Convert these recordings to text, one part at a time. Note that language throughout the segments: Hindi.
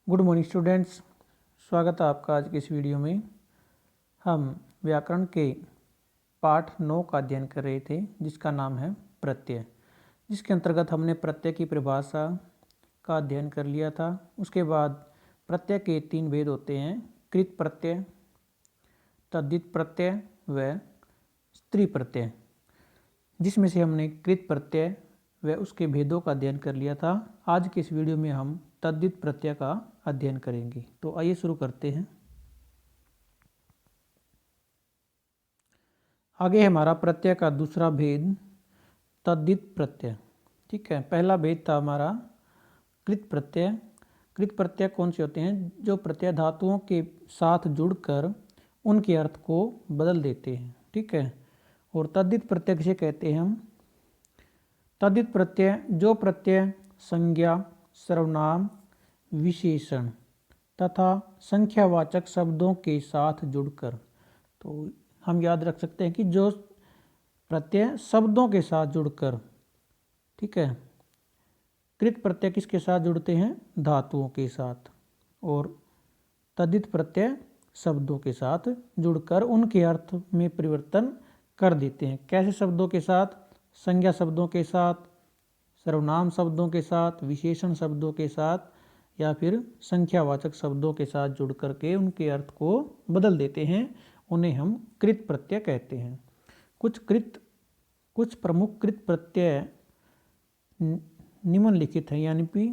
गुड मॉर्निंग स्टूडेंट्स, स्वागत है आपका आज की इस वीडियो में। हम व्याकरण के पाठ 9 का अध्ययन कर रहे थे जिसका नाम है प्रत्यय, जिसके अंतर्गत हमने प्रत्यय की परिभाषा का अध्ययन कर लिया था। उसके बाद प्रत्यय के 3 भेद होते हैं, कृत प्रत्यय, तद्धित प्रत्यय व स्त्री प्रत्यय, जिसमें से हमने कृत प्रत्यय व उसके भेदों का अध्ययन कर लिया था। आज के इस वीडियो में हम तद्धित प्रत्यय का अध्ययन करेंगे। तो आइए शुरू करते हैं। आगे हमारा प्रत्यय का दूसरा भेद तद्धित प्रत्यय। ठीक है, पहला भेद था हमारा कृत प्रत्यय। कृत प्रत्यय कौन से होते हैं? जो प्रत्यय धातुओं के साथ जुड़कर उनके अर्थ को बदल देते हैं। ठीक है, और तद्धित प्रत्यय किसे कहते हैं हम? तद्धित प्रत्यय जो प्रत्यय संज्ञा, सर्वनाम, विशेषण तथा संख्यावाचक शब्दों के साथ जुड़कर, तो हम याद रख सकते हैं कि जो प्रत्यय शब्दों के साथ जुड़कर, ठीक है, कृत प्रत्यय किसके साथ जुड़ते हैं? धातुओं के साथ, और तद्धित प्रत्यय शब्दों के साथ जुड़कर उनके अर्थ में परिवर्तन कर देते हैं। कैसे शब्दों के साथ? संज्ञा शब्दों के साथ, सर्वनाम शब्दों के साथ, विशेषण शब्दों के साथ, या फिर संख्यावाचक शब्दों के साथ जुड़ करके उनके अर्थ को बदल देते हैं। उन्हें हम कृत प्रत्यय कहते हैं। कुछ प्रमुख कृत प्रत्यय निम्नलिखित हैं, यानी कि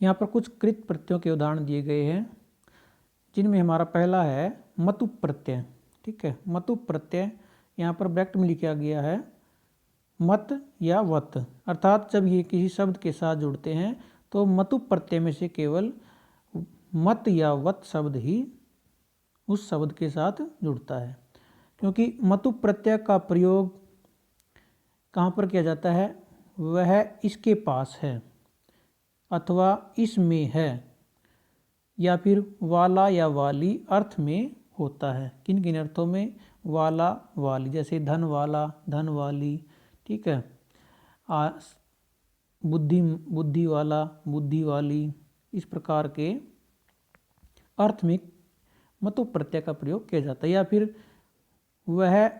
यहाँ पर कुछ कृत प्रत्ययों के उदाहरण दिए गए हैं, जिनमें हमारा पहला है मतुप प्रत्यय। ठीक है, मतुप प्रत्यय यहाँ पर ब्रैकेट में लिखा गया है मत या वत, अर्थात जब ये किसी शब्द के साथ जुड़ते हैं तो मतुप प्रत्यय में से केवल मत या वत शब्द ही उस शब्द के साथ जुड़ता है। क्योंकि मतुप प्रत्यय का प्रयोग कहाँ पर किया जाता है? वह इसके पास है अथवा इसमें है, या फिर वाला या वाली अर्थ में होता है। किन किन अर्थों में? वाला, वाली, जैसे धन वाला, धन वाली। ठीक है, बुद्धि, बुद्धि वाला, बुद्धि वाली। इस प्रकार के अर्थ में मतुप प्रत्यय का प्रयोग किया जाता है। या फिर वह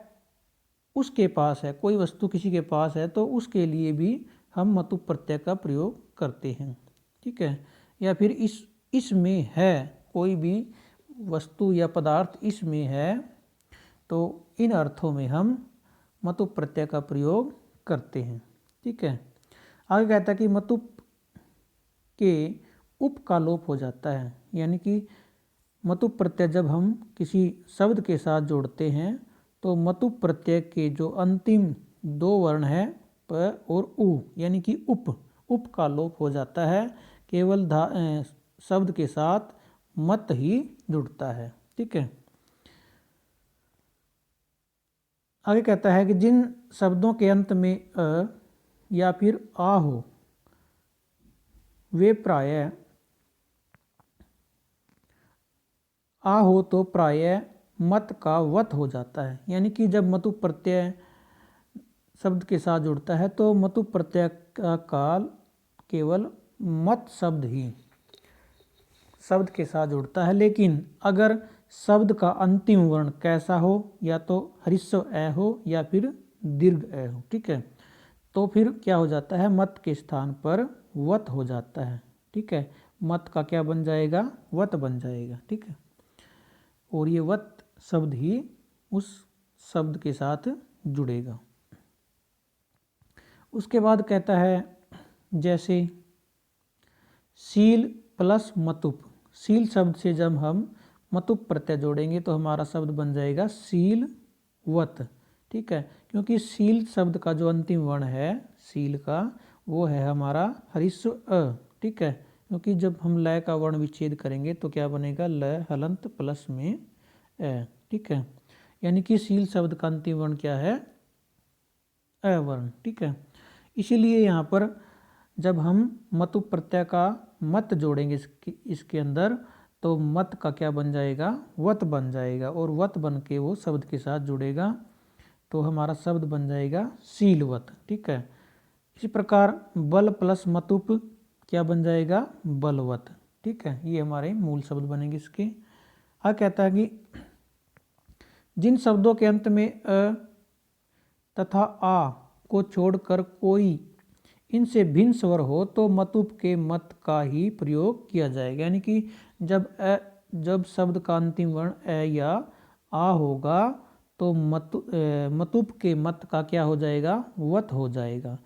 उसके पास है, कोई वस्तु किसी के पास है तो उसके लिए भी हम मतुप प्रत्यय का प्रयोग करते हैं। ठीक है, या फिर इसमें है, कोई भी वस्तु या पदार्थ इसमें है, तो इन अर्थों में हम मतुप प्रत्यय का प्रयोग करते हैं। ठीक है, आगे कहता है कि मतुप के उप का लोप हो जाता है, यानी कि मतुप प्रत्यय जब हम किसी शब्द के साथ जोड़ते हैं तो मतुप प्रत्यय के जो अंतिम 2 वर्ण है प और उ, यानी कि उप का लोप हो जाता है। केवल शब्द के साथ मत ही जुड़ता है। ठीक है, आगे कहता है कि जिन शब्दों के अंत में अ या फिर आ हो वे प्रायः आ हो तो प्रायः मत का वत हो जाता है। यानी कि जब मतुप प्रत्यय शब्द के साथ जुड़ता है तो मतुप प्रत्यय का काल केवल मत शब्द ही शब्द के साथ जुड़ता है। लेकिन अगर शब्द का अंतिम वर्ण कैसा हो, या तो ह्रस्व अ हो या फिर दीर्घ अ हो, ठीक है, तो फिर क्या हो जाता है? मत के स्थान पर वत हो जाता है। ठीक है, मत का क्या बन जाएगा? वत बन जाएगा। ठीक है, और ये वत शब्द ही उस शब्द के साथ जुड़ेगा। उसके बाद कहता है जैसे शील प्लस मतुप, शील शब्द से जब हम मतुप प्रत्यय जोड़ेंगे तो हमारा शब्द बन जाएगा शील वत। ठीक है, क्योंकि शील शब्द का जो अंतिम वर्ण है शील का, वो है हमारा ह्रस्व अ। ठीक है, क्योंकि जब हम लय का वर्ण विच्छेद करेंगे तो क्या बनेगा? ल हलंत प्लस में अ। ठीक है, यानी कि शील शब्द का अंतिम वर्ण क्या है? अ वर्ण। ठीक है, इसीलिए यहाँ पर जब हम मतुप प्रत्यय का मत जोड़ेंगे इसके अंदर, तो मत का क्या बन जाएगा? वत बन जाएगा, और वत बन के वो शब्द के साथ जुड़ेगा तो हमारा शब्द बन जाएगा शीलवत। ठीक है, इसी प्रकार बल प्लस मतुप क्या बन जाएगा, बलवत। ठीक है, ये हमारे मूल शब्द बनेंगे इसके। कहता है कि जिन शब्दों के अंत में अ तथा आ को छोड़कर कोई इनसे भिन्न स्वर हो तो मतुप के मत का ही प्रयोग किया जाएगा। यानी कि जब शब्द का अंतिम वर्ण अ या आ होगा तो मतुप के मत का क्या हो जाएगा, वत हो जाएगा।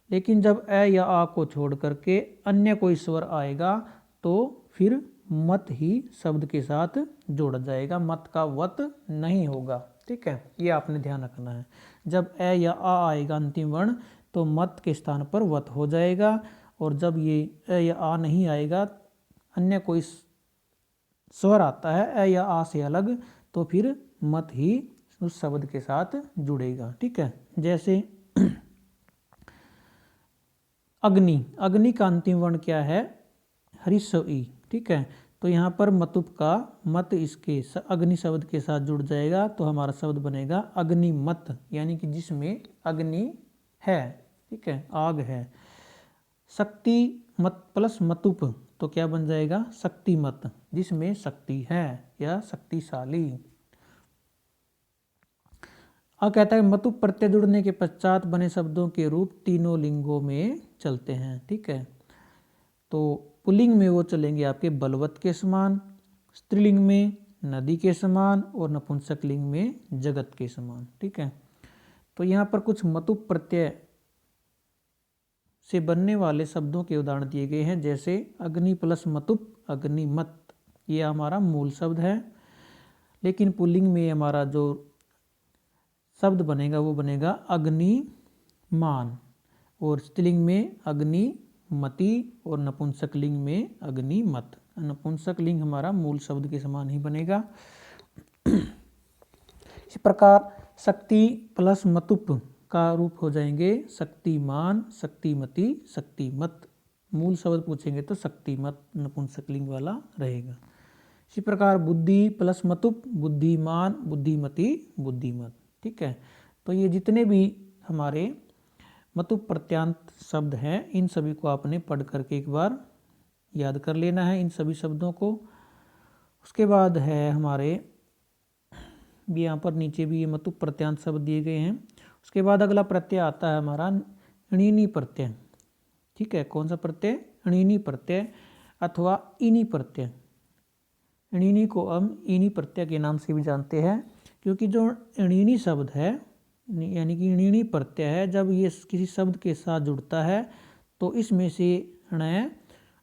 लेकिन जब अ या आ को छोड़ करके अन्य कोई स्वर आएगा तो फिर मत ही शब्द के साथ जोड़ा जाएगा, मत का वत नहीं होगा। ठीक है, ये आपने ध्यान रखना है। जब अ या आ आएगा अंतिम वर्ण तो मत के स्थान पर वत हो जाएगा, और जब ये अ या आ नहीं आएगा, अन्य कोई स्वर आता है अ या आ से अलग, तो फिर मत ही उस शब्द के साथ जुड़ेगा। ठीक है, जैसे अग्नि, अग्नि का अंतिम वर्ण क्या है, हरिस्व ई। ठीक है, तो यहाँ पर मतुप का मत इसके अग्नि शब्द के साथ जुड़ जाएगा, तो हमारा शब्द बनेगा अग्निमत, यानी कि जिसमें अग्नि है। ठीक है, आग है। शक्ति मत प्लस मतुप तो क्या बन जाएगा, शक्तिमत, जिसमें शक्ति है या शक्तिशाली। अब कहता है मतुप प्रत्यय जुड़ने के पश्चात बने शब्दों के रूप तीनों लिंगों में चलते हैं। ठीक है, तो पुल्लिंग में वो चलेंगे आपके बलवत के समान, स्त्रीलिंग में नदी के समान, और नपुंसक लिंग में जगत के समान। ठीक है, तो यहाँ पर कुछ मतुप प्रत्यय से बनने वाले शब्दों के उदाहरण दिए गए हैं। जैसे अग्नि प्लस मतुप अग्निमत, ये हमारा मूल शब्द है, लेकिन पुल्लिंग में हमारा जो शब्द बनेगा वो बनेगा अग्निमान, और स्त्रीलिंग में अग्निमति, और नपुंसक लिंग में अग्निमत। नपुंसक लिंग हमारा मूल शब्द के समान ही बनेगा। इस प्रकार शक्ति प्लस मतुप का रूप हो जाएंगे शक्तिमान, शक्तिमती, शक्तिमत। मूल शब्द पूछेंगे तो शक्तिमत नपुंसक लिंग वाला रहेगा। इसी प्रकार बुद्धि प्लस मतुप बुद्धिमान, बुद्धिमती, बुद्धिमत। ठीक है, तो ये जितने भी हमारे मतुप प्रत्यांत शब्द हैं, इन सभी को आपने पढ़ करके एक बार याद कर लेना है, इन सभी शब्दों को। उसके बाद है हमारे भी यहाँ पर नीचे भी ये मतुप प्रत्यांत शब्द दिए गए हैं। उसके बाद अगला प्रत्यय आता है हमारा णीनी प्रत्यय। ठीक है, कौन सा प्रत्यय, णीनी प्रत्यय अथवा इनी प्रत्यय। णीनी को हम इनी प्रत्यय के नाम से भी जानते हैं, क्योंकि जो णीनी शब्द है यानी कि णीनी प्रत्यय है, जब ये किसी शब्द के साथ जुड़ता है तो इसमें से ण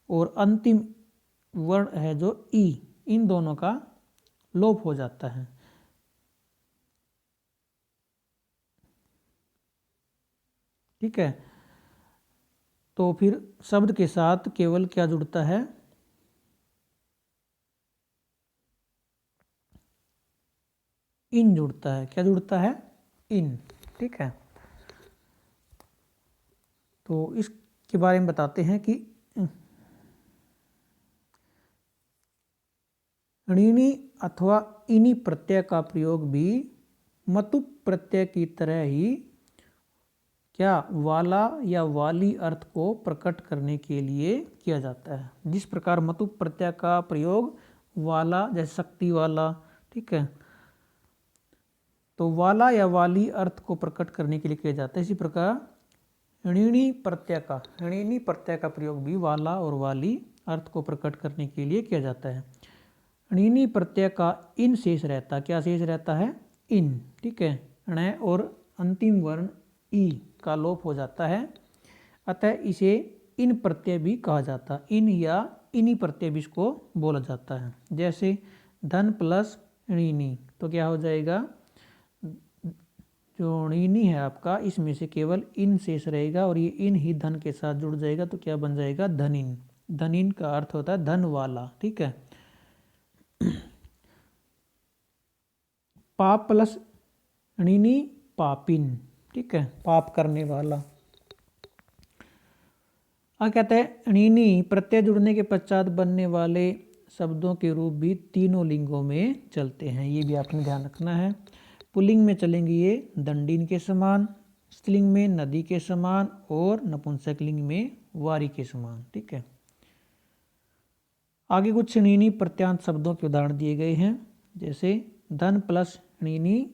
और अंतिम वर्ण है जो ई, इन दोनों का लोप हो जाता है। ठीक है, तो फिर शब्द के साथ केवल क्या जुड़ता है, इन जुड़ता है। क्या जुड़ता है, इन। ठीक है, तो इसके बारे में बताते हैं कि णीनी अथवा इनी प्रत्यय का प्रयोग भी मतुप प्रत्यय की तरह ही क्या वाला या वाली अर्थ को प्रकट करने के लिए किया जाता है। जिस प्रकार मतुप प्रत्यय का प्रयोग वाला, जैसे शक्ति वाला, ठीक है, तो वाला या वाली अर्थ को प्रकट करने के लिए किया जाता है, इसी प्रकार णीनी प्रत्यय का प्रयोग भी वाला और वाली अर्थ को प्रकट करने के लिए किया जाता है। णीनी प्रत्यय का इन शेष रहता, क्या शेष रहता है, इन। ठीक है, ण और अंतिम वर्ण ई का लोप हो जाता है, अतः इसे इन प्रत्यय भी कहा जाता है। इन या इनी प्रत्यय भी इसको बोला जाता है। जैसे धन प्लस णीनी तो क्या हो जाएगा, जो णीनी है आपका, इसमें से केवल इन शेष रहेगा और ये इन ही धन के साथ जुड़ जाएगा, तो क्या बन जाएगा, धनिन। धनिन का अर्थ होता है धन वाला। ठीक है, पाप प्लस णीनी पापिन। ठीक है, पाप करने वाला। कहते हैं णीनी प्रत्यय जुड़ने के पश्चात बनने वाले शब्दों के रूप भी तीनों लिंगों में चलते हैं, ये भी आपने ध्यान रखना है। पुल्लिंग में चलेंगे ये दंडिन के समान, स्त्रीलिंग में नदी के समान, और नपुंसक लिंग में वारी के समान। ठीक है, आगे कुछ णीनी प्रत्यांत शब्दों के उदाहरण दिए गए हैं, जैसे धन प्लस णीनी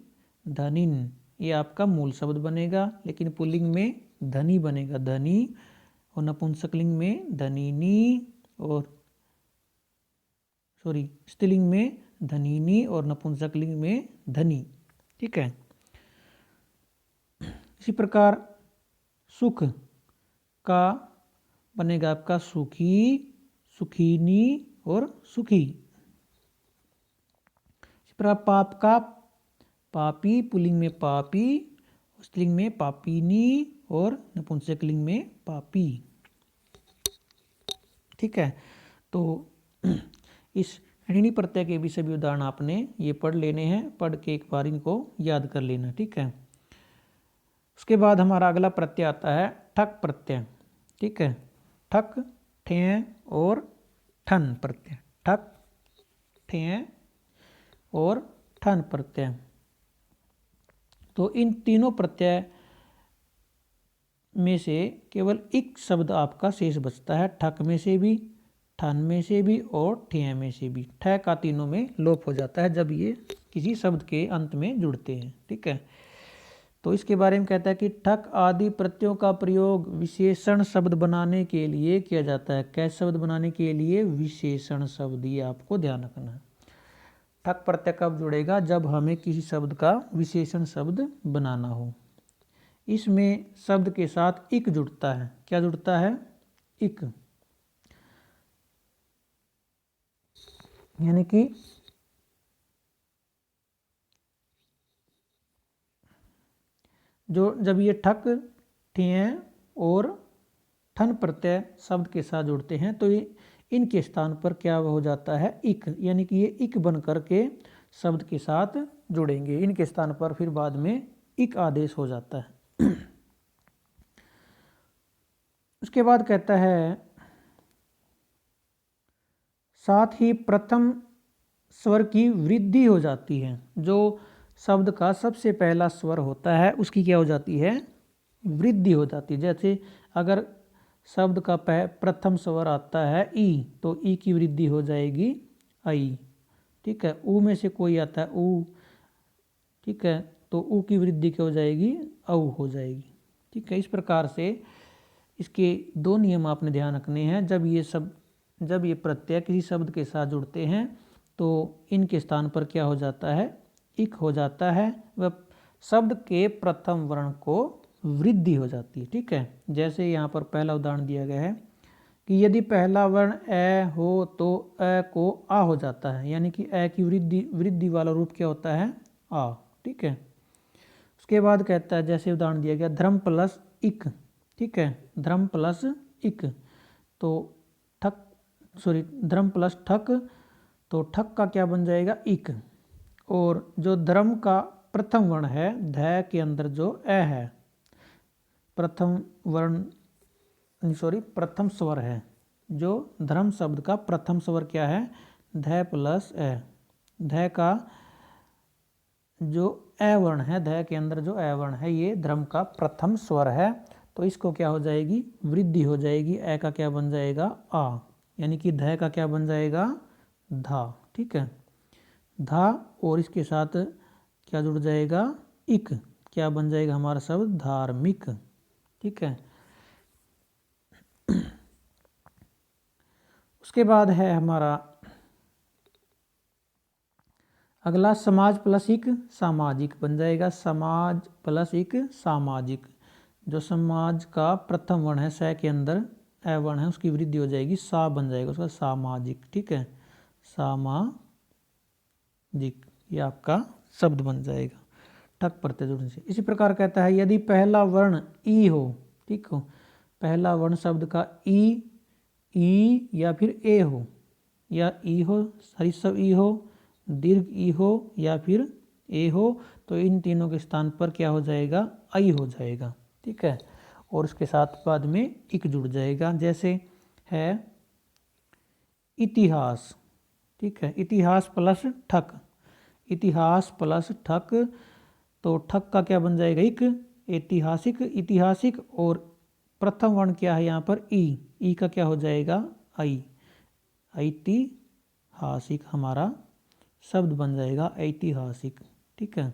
धनिन, ये आपका मूल शब्द बनेगा, लेकिन पुल्लिंग में धनी बनेगा, धनी, और नपुंसकलिंग में धनिनी, और स्त्रीलिंग में धनिनी और नपुंसकलिंग में धनी। ठीक है। इसी प्रकार सुख का बनेगा आपका सुखी, सुखीनी और सुखी। इसी प्रकार पाप का पापी, पुल्लिंग में पापी, स्त्रीलिंग में पापिनी और नपुंसकलिंग में पापी। ठीक है। तो इस ऋणी प्रत्यय के भी सभी उदाहरण आपने ये पढ़ लेने हैं, पढ़ के एक बार इनको याद कर लेना। ठीक है। उसके बाद हमारा अगला प्रत्यय आता है ठक प्रत्यय। ठीक है। ठक, ठें और ठन प्रत्यय, ठक, ठें और ठन प्रत्यय। तो इन तीनों प्रत्यय में से केवल एक शब्द आपका शेष बचता है, ठक में से भी, ठन में से भी और ठें में से भी। ठ का तीनों में लोप हो जाता है जब ये किसी शब्द के अंत में जुड़ते हैं। ठीक है। तो इसके बारे में कहता है कि ठक आदि प्रत्ययों का प्रयोग विशेषण शब्द बनाने के लिए किया जाता है। कैसे शब्द बनाने के लिए? विशेषण शब्द, ये आपको ध्यान रखना है। ठक प्रत्यय कब जुड़ेगा? जब हमें किसी शब्द का विशेषण शब्द बनाना हो। इसमें शब्द के साथ इक जुड़ता है। क्या जुड़ता है? इक, यानी कि जो जब ये ठक, ठें और ठन प्रत्यय शब्द के साथ जुड़ते हैं तो ये इनके स्थान पर क्या हो जाता है? इक, यानी कि ये इक बन करके शब्द के साथ जुड़ेंगे। इनके स्थान पर फिर बाद में इक आदेश हो जाता है। उसके बाद कहता है साथ ही प्रथम स्वर की वृद्धि हो जाती है। जो शब्द का सबसे पहला स्वर होता है उसकी क्या हो जाती है? वृद्धि हो जाती है। जैसे अगर शब्द का प्रथम स्वर आता है ई, तो ई की वृद्धि हो जाएगी आई। ठीक है। ऊ में से कोई आता है ऊ, ठीक है, तो ऊ की वृद्धि क्या हो जाएगी? औ हो जाएगी। ठीक है। इस प्रकार से इसके दो नियम आपने ध्यान रखने हैं। जब ये प्रत्यय किसी शब्द के साथ जुड़ते हैं तो इनके स्थान पर क्या हो जाता है? इक हो जाता है। वह शब्द के प्रथम वर्ण को वृद्धि हो जाती है। ठीक है। जैसे यहाँ पर पहला उदाहरण दिया गया है कि यदि पहला वर्ण ए हो तो ए को आ हो जाता है, यानी कि ए की वृद्धि वाला रूप क्या होता है? आ। ठीक है। उसके बाद कहता है, जैसे उदाहरण दिया गया धर्म प्लस इक। ठीक है। धर्म प्लस इक, तो धर्म प्लस ठक, तो ठक का क्या बन जाएगा? इक। और जो धर्म का प्रथम वर्ण है, ध के अंदर जो ए है, प्रथम स्वर है, जो धर्म शब्द का प्रथम स्वर क्या है? ध प्लस ए। ध का जो ए वर्ण है, ध के अंदर जो ए वर्ण है, ये धर्म का प्रथम स्वर है, तो इसको क्या हो जाएगी? वृद्धि हो जाएगी। ए का क्या बन जाएगा? आ, यानी कि ध का क्या बन जाएगा? धा। ठीक है। धा, और इसके साथ क्या जुड़ जाएगा? इक। क्या बन जाएगा हमारा शब्द? धार्मिक। ठीक है। उसके बाद है हमारा अगला समाज प्लस इक सामाजिक बन जाएगा। समाज प्लस इक सामाजिक, जो समाज का प्रथम वर्ण है, स के अंदर ए वर्ण है, उसकी वृद्धि हो जाएगी, सा बन जाएगा उसका सामाजिक। ठीक है। सामाजिक, ये आपका शब्द बन जाएगा ठक प्रत्यय जुड़ने से। इसी प्रकार कहता है यदि पहला वर्ण ई हो, ठीक हो, पहला वर्ण शब्द का ई या फिर ए हो, या ई हो, हरिस्व ई हो, दीर्घ ई हो या फिर ए हो, तो इन तीनों के स्थान पर क्या हो जाएगा? आई हो जाएगा। ठीक है। और उसके साथ बाद में इक जुड़ जाएगा। जैसे है इतिहास। ठीक है। इतिहास प्लस ठक, इतिहास प्लस ठक, तो ठक का क्या बन जाएगा? इक। ऐतिहासिक, इतिहासिक, और प्रथम वर्ण क्या है यहाँ पर? ई का क्या हो जाएगा? आई। ऐतिहासिक हमारा शब्द बन जाएगा ऐतिहासिक। ठीक है।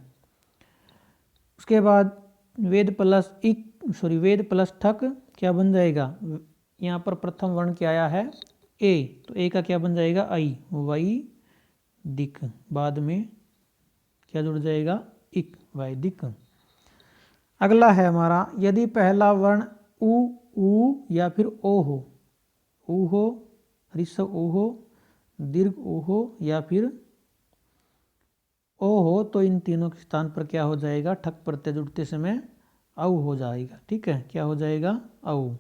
उसके बाद वेद प्लस ठक क्या बन जाएगा, यहाँ पर प्रथम वर्ण क्या आया है ए, तो ए का क्या बन जाएगा आई, वही दिक, बाद में क्या जुड़ जाएगा इक, वैदिक। अगला है हमारा यदि पहला वर्ण उ या फिर ओ हो, ऋस्व ऊ हो, दीर्घ ऊ हो या फिर ओ हो, तो इन तीनों के स्थान पर क्या हो जाएगा, ठक प्रत्यय जुड़ते समय औ हो जाएगा। ठीक है, क्या हो जाएगा औ।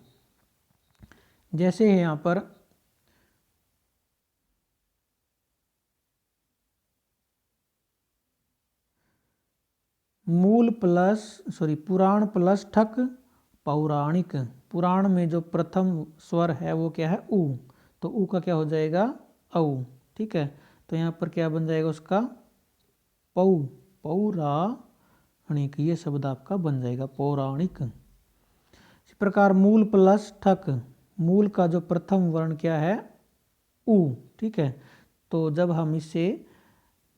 जैसे है यहाँ पर पुराण प्लस ठक पौराणिक। पुराण में जो प्रथम स्वर है वो क्या है उ, तो उ का क्या हो जाएगा औ। ठीक है, तो यहाँ पर क्या बन जाएगा उसका पौराणिक, ये शब्द आपका बन जाएगा पौराणिक। इस प्रकार मूल प्लस ठक, मूल का जो प्रथम वर्ण क्या है उ। ठीक है, तो जब हम इसे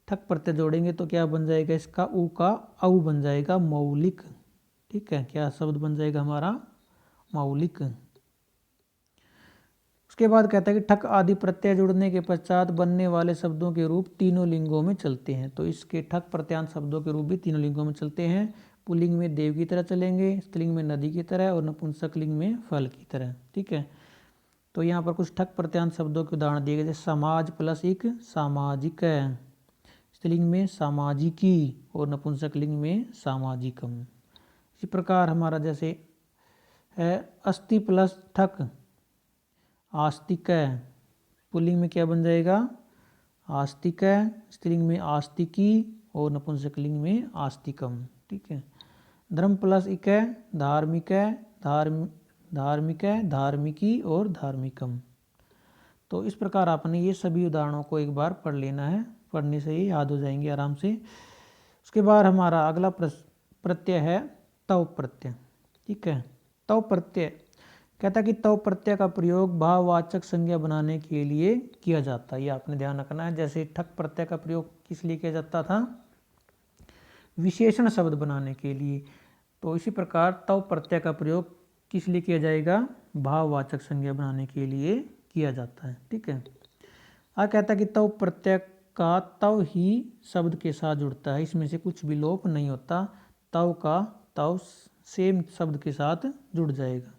ठक प्रत्यय जोड़ेंगे तो क्या बन जाएगा इसका उ का औ बन जाएगा मौलिक। ठीक है, क्या शब्द बन जाएगा हमारा मौलिक। उसके बाद कहता है कि ठक आदि प्रत्यय जुड़ने के पश्चात बनने वाले शब्दों के रूप तीनों लिंगों में चलते हैं। तो इसके ठक प्रत्यांत शब्दों के रूप भी तीनों लिंगों में चलते हैं। पुल्लिंग में देव की तरह चलेंगे, स्त्रीलिंग में नदी की तरह और नपुंसक लिंग में फल की तरह। ठीक है, तो यहाँ पर कुछ ठक प्रत्यांत शब्दों के उदाहरण दिए गए, जैसे समाज प्लस इक सामाजिक, स्त्रीलिंग में सामाजिकी और नपुंसक लिंग में सामाजिकम। इसी प्रकार हमारा जैसे है अस्थि प्लस ठक आस्तिक, पुल्लिंग में क्या बन जाएगा आस्तिक, स्त्रीलिंग में आस्तिकी और नपुंसकलिंग में आस्तिकम। ठीक है, धर्म प्लस इक धार्मिक, धार्मिकी और धार्मिकम। तो इस प्रकार आपने ये सभी उदाहरणों को एक बार पढ़ लेना है, पढ़ने से ही याद हो जाएंगे आराम से। उसके बाद हमारा अगला प्रत्यय है तव प्रत्यय। ठीक है, तव प्रत्यय कहता है कि तव प्रत्यय का प्रयोग भाववाचक संज्ञा बनाने के लिए किया जाता है, ये आपने ध्यान रखना है। जैसे ठक प्रत्यय का प्रयोग किस लिए किया जाता था, विशेषण शब्द बनाने के लिए, तो इसी प्रकार तव प्रत्यय का प्रयोग किस लिए किया जाएगा, भाववाचक संज्ञा बनाने के लिए किया जाता है। ठीक है, कहता है कि तव प्रत्यय का तव ही शब्द के साथ जुड़ता है, इसमें से कुछ भी लोप नहीं होता, तव का तव सेम शब्द के साथ जुड़ जाएगा।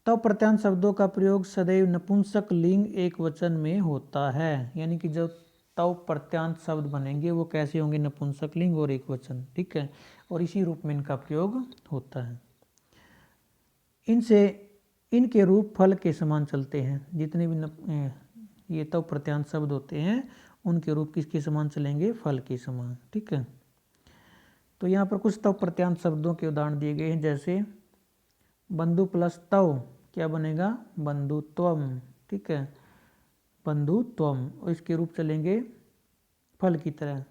तव प्रत्यांत शब्दों का प्रयोग सदैव नपुंसक लिंग एक वचन में होता है, यानी कि जब तव प्रत्यांत शब्द बनेंगे वो कैसे होंगे, नपुंसक लिंग और एक वचन। ठीक है, और इसी रूप में इनका प्रयोग होता है। इनके रूप फल के समान चलते हैं, जितने भी ये तव प्रत्यांत शब्द होते हैं उनके रूप किसके समान चलेंगे, फल के समान। ठीक है, तो यहाँ पर कुछ तव प्रत्यांत शब्दों के उदाहरण दिए गए हैं, जैसे बंधु प्लस तव क्या बनेगा, बंधुत्वम। ठीक है, बंधुत्वम, और इसके रूप चलेंगे फल की तरह,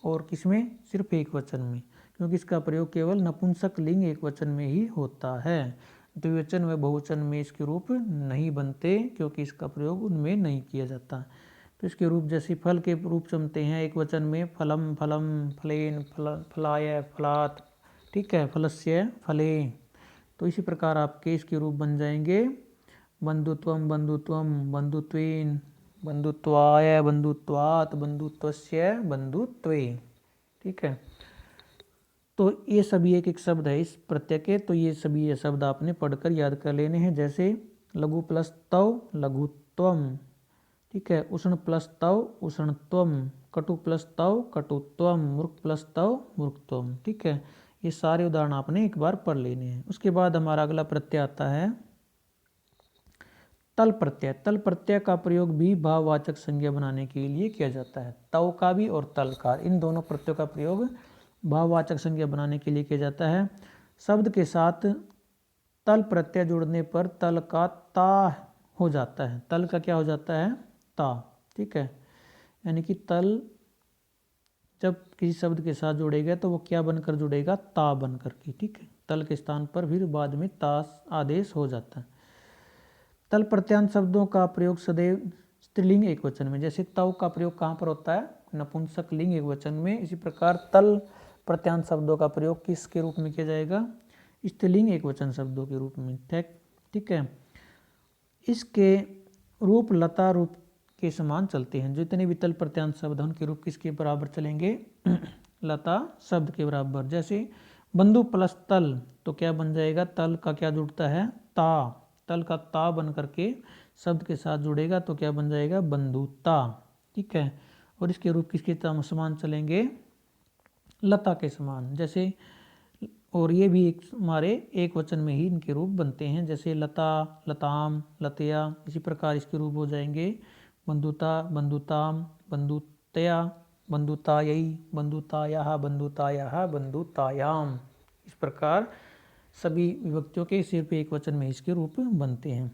और किसमें, सिर्फ एक वचन में, क्योंकि इसका प्रयोग केवल नपुंसक लिंग एक वचन में ही होता है। द्विवचन व बहुवचन में इसके रूप नहीं बनते, क्योंकि इसका प्रयोग उनमें नहीं किया जाता। तो इसके रूप जैसे फल के रूप चलते हैं एक वचन में, फलम फलम, फलेन फलाय फलात। ठीक है, फलस्य फले। तो इसी प्रकार आपके इसके रूप बन जाएंगे बंधुत्वम बंधुत्वम, बंधुत्वेन, बंधुत्वाय, बंधुत्वात्, बंधुत्वस्य, बंधुत्वे। ठीक है, तो ये सभी एक एक शब्द है इस प्रत्यय के, तो ये सभी ये शब्द आपने पढ़कर याद कर लेने हैं। जैसे लघु प्लस तव लघुत्वम। ठीक है, उष्ण प्लस तव उष्णत्वम, कटु प्लस तव कटुत्वम, मूर्ख प्लस तव मूर्खत्वम। ठीक है, ये सारे उदाहरण आपने एक बार पढ़ लेने हैं। उसके बाद हमारा अगला प्रत्यय आता है तल प्रत्यय। तल प्रत्यय का प्रयोग भी भाववाचक संज्ञा बनाने के लिए किया जाता है। तव का भी और तल का, इन दोनों प्रत्ययों का प्रयोग भाववाचक संज्ञा बनाने के लिए किया जाता है। शब्द के साथ तल प्रत्यय जुड़ने पर तल का ता हो जाता है, तल का क्या हो जाता है, ता। ठीक है, यानी कि तल जब किसी शब्द के साथ जुड़ेगा तो वो क्या बनकर जुड़ेगा, ता बनकर के। ठीक है, तल के स्थान पर फिर बाद में ता आदेश हो जाता है। तल प्रत्यांत शब्दों का प्रयोग सदैव स्त्रीलिंग एकवचन में। जैसे तव का प्रयोग कहाँ पर होता है? नपुंसक लिंग एकवचन में। इसी प्रकार तल प्रत्यांत शब्दों का प्रयोग किसके रूप में किया जाएगा? स्त्रीलिंग एकवचन शब्दों के रूप में। ठीक है। इसके रूप लता रूप के समान चलते हैं। जितने भी तल प्रत्यांत शब्द हैं उनके रूप किसके बराबर चलेंगे? लता शब्द के बराबर। जैसे बंधु प्लस तल तो क्या बन जाएगा? तल का क्या जुड़ता है? ता। तल का ता बन करके शब्द के साथ जुड़ेगा तो क्या बन जाएगा? बंधुता। ठीक है। और इसके रूप किसके समान चलेंगे? लता के समान। जैसे और ये भी हमारे एक वचन में ही इनके रूप बनते हैं। जैसे लता, लताम, लतया। इसी प्रकार इसके रूप हो जाएंगे बंधुता, बंधुताम, बंधुतया, बंधुतायई, बंधुतायाः, बंधुतायाः, बंधुतायाम। इस प्रकार सभी विभक्तियों के सिर्फ एक वचन में इसके रूप बनते हैं।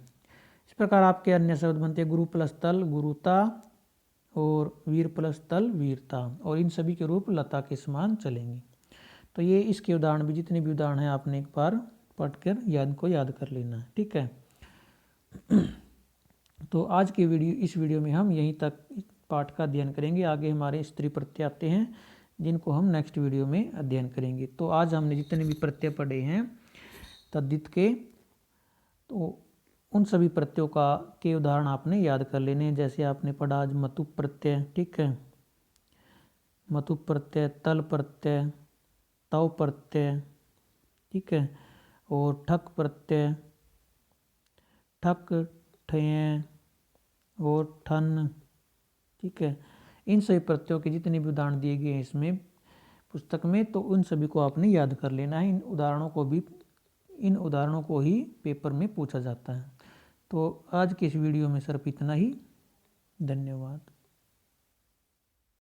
इस प्रकार आपके अन्य शब्द बनते हैं गुरु प्लस तल गुरुता और वीर प्लस तल वीरता, और इन सभी के रूप लता के समान चलेंगे। तो ये इसके उदाहरण भी, जितने भी उदाहरण हैं आपने एक बार पढ़कर याद कर लेना है। ठीक है। तो आज की इस वीडियो में हम यहीं तक पाठ का अध्ययन करेंगे। आगे हमारे स्त्री प्रत्यय आते हैं जिनको हम नेक्स्ट वीडियो में अध्ययन करेंगे। तो आज हमने जितने भी प्रत्यय पढ़े हैं तद्धित के, तो उन सभी प्रत्ययों के उदाहरण आपने याद कर लेने हैं। जैसे आपने पढ़ा आज मतु प्रत्यय। ठीक है। मतु प्रत्यय, तल प्रत्यय, तव प्रत्यय। ठीक है। और ठक प्रत्यय, ठक, ठय और ठन। ठीक है। इन सभी प्रत्ययों के जितने भी उदाहरण दिए गए हैं इसमें पुस्तक में, तो उन सभी को आपने याद कर लेना है। इन उदाहरणों को ही पेपर में पूछा जाता है। तो आज की इस वीडियो में सिर्फ इतना ही। धन्यवाद।